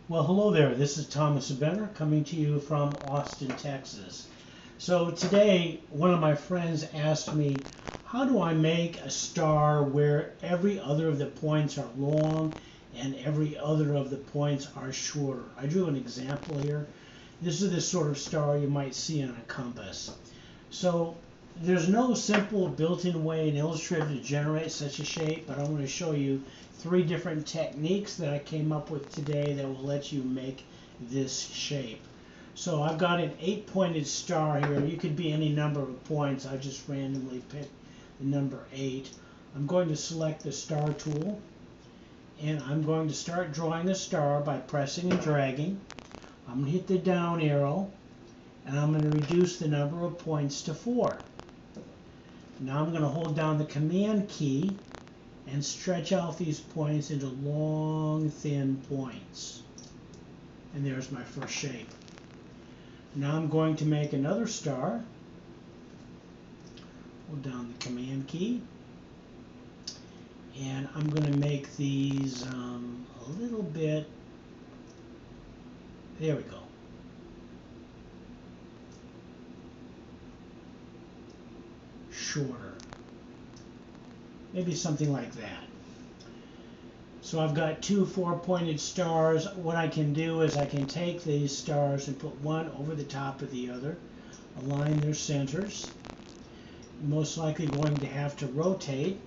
Well, hello there. This is Thomas Benner coming to you from Austin, Texas. So today, one of my friends asked me, how do I make a star where every other of the points are long and every other of the points are shorter? I drew an example here. This is the sort of star you might see on a compass. So there's no simple built-in way in Illustrator to generate such a shape, but I'm going to show you 3 different techniques that I came up with today that will let you make this shape. So I've got an 8-pointed star here. You could be any number of points. I just randomly picked the number 8. I'm going to select the star tool, and I'm going to start drawing a star by pressing and dragging. I'm going to hit the down arrow, and I'm going to reduce the number of points to 4. Now I'm going to hold down the Command key and stretch out these points into long, thin points. And there's my first shape. Now I'm going to make another star. Hold down the Command key. And I'm going to make these a little bit, there we go. Shorter. Maybe something like that. So I've got 2 4-pointed stars. What I can do is I can take these stars and put one over the top of the other, align their centers. I'm most likely going to have to rotate.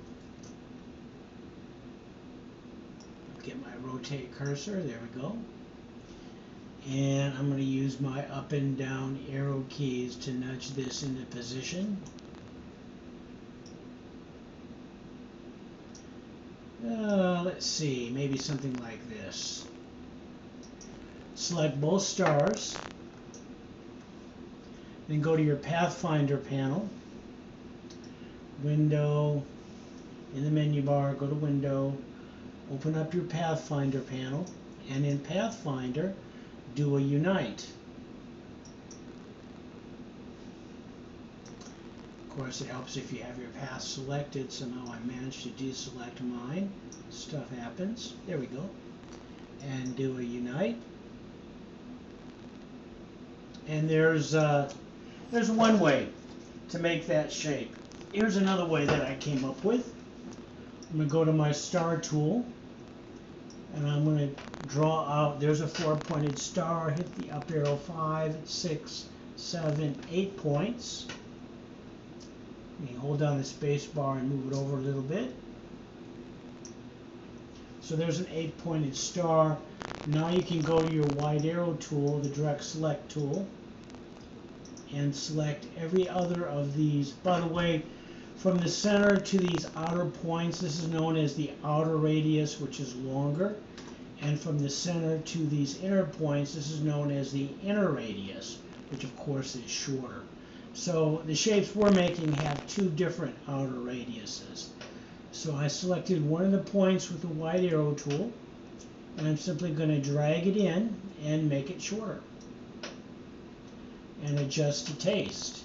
Get my rotate cursor, there we go. And I'm going to use my up and down arrow keys to nudge this into position. Let's see, maybe something like this. Select both stars, then go to your Pathfinder panel, Window, in the menu bar, go to Window, open up your Pathfinder panel, and in Pathfinder, do a Unite. Of course, it helps if you have your path selected. Somehow I managed to deselect mine. Stuff happens. There we go. And do a Unite. And there's one way to make that shape. Here's another way that I came up with. I'm going to go to my star tool, and I'm going to draw out. There's a 4-pointed star. Hit the up arrow 5, 6, 7, 8 points. You can hold down the space bar and move it over a little bit. So there's an 8-pointed star. Now you can go to your wide arrow tool, the direct select tool, and select every other of these. By the way, from the center to these outer points, this is known as the outer radius, which is longer. And from the center to these inner points, this is known as the inner radius, which of course is shorter. So the shapes we're making have 2 different outer radiuses. So I selected one of the points with the wide arrow tool, and I'm simply going to drag it in and make it shorter. And adjust to taste.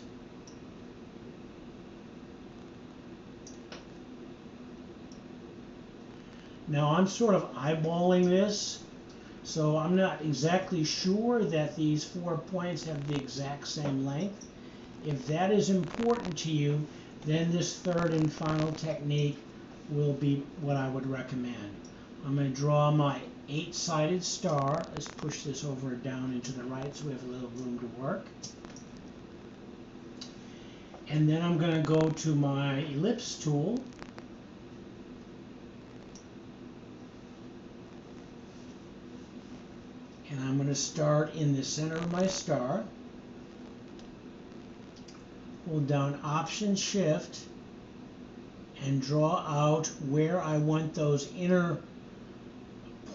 Now I'm sort of eyeballing this, so I'm not exactly sure that these 4 points have the exact same length. If that is important to you, then this third and final technique will be what I would recommend. I'm going to draw my 8-sided star. Let's push this over down into the right so we have a little room to work. And then I'm going to go to my ellipse tool. And I'm going to start in the center of my star. Hold down Option Shift and draw out where I want those inner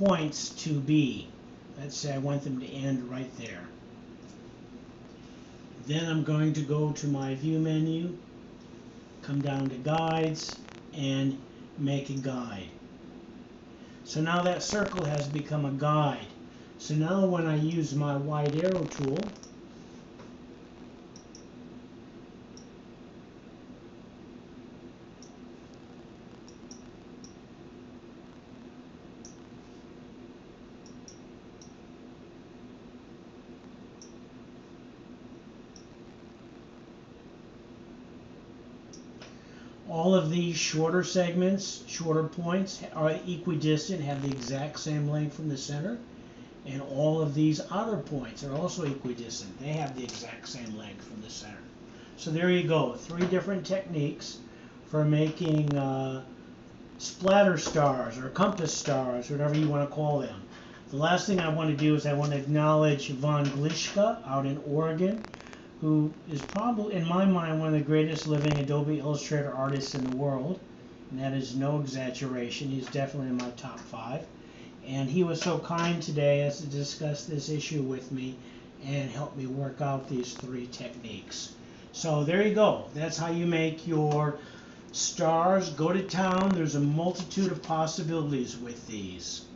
points to be. Let's say I want them to end right there. Then I'm going to go to my View menu, come down to Guides, and make a guide. So now that circle has become a guide. So now when I use my wide arrow tool, All of these shorter segments, shorter points, are equidistant, have the exact same length from the center. And all of these outer points are also equidistant. They have the exact same length from the center. So there you go, 3 different techniques for making splatter stars or compass stars, whatever you want to call them. The last thing I want to do is I want to acknowledge Von Glitschka out in Oregon, who is probably, in my mind, one of the greatest living Adobe Illustrator artists in the world. And that is no exaggeration. He's definitely in my top 5. And he was so kind today as to discuss this issue with me and help me work out these 3 techniques. So there you go. That's how you make your stars go to town. There's a multitude of possibilities with these.